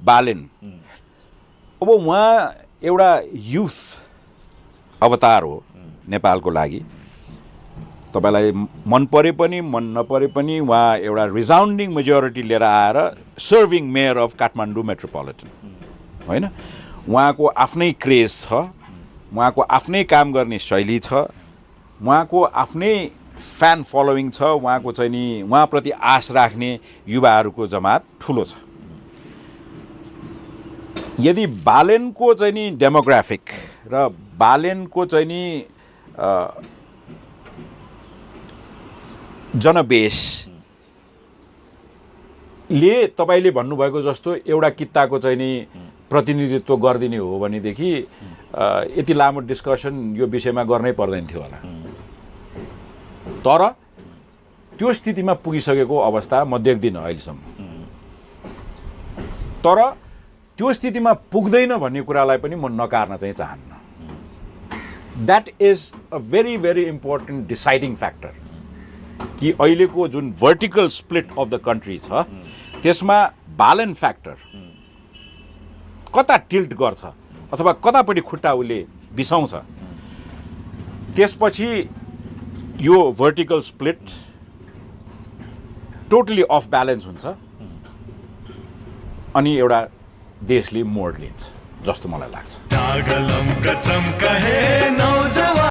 बालेन अब उहाँ एउटा युथ अवतार हो नेपालको लागि। तपाईलाई मन परे पनि मन नपरे पनि उहाँ एउटा रिजाउन्डिङ मेजोरिटी लिएर आएर serving mayor of Kathmandu metropolitan होइन। उहाँको आफ्नै क्रेज छ, उहाँको आफ्नै काम गर्ने शैली छ, उहाँको आफ्नै फ्यान फलोइङ छ, उहाँको चाहिँ नि उहाँप्रति आश राख्ने युवाहरूको जमात ठुलो छ। यदि बालेनको चाहिँ नि डेमोग्राफिक र बालेनको चाहिँ नि जनबेसले तपाईँले भन्नुभएको जस्तो एउटा कित्ताको चाहिँ नि प्रतिनिधित्व गरिदिने हो भनेदेखि यति लामो डिस्कसन यो विषयमा गर्नै पर्दैन थियो होला। तर त्यो स्थितिमा पुगिसकेको अवस्था म देख्दिनँ अहिलेसम्म। तर त्यो स्थितिमा पुग्दैन भन्ने कुरालाई पनि म नकार्न चाहिँ चाहन्न। That is a very very important deciding factor कि अहिलेको जुन vertical split of the country छ त्यसमा बालन फ्याक्टर कता टिल्ट गर्छ अथवा कतापट्टि खुट्टा उसले बिसाउँछ, त्यसपछि यो vertical split totally of balance हुन्छ अनि एउटा देशले मोड लिन्छ जस्तो मलाई लाग्छ।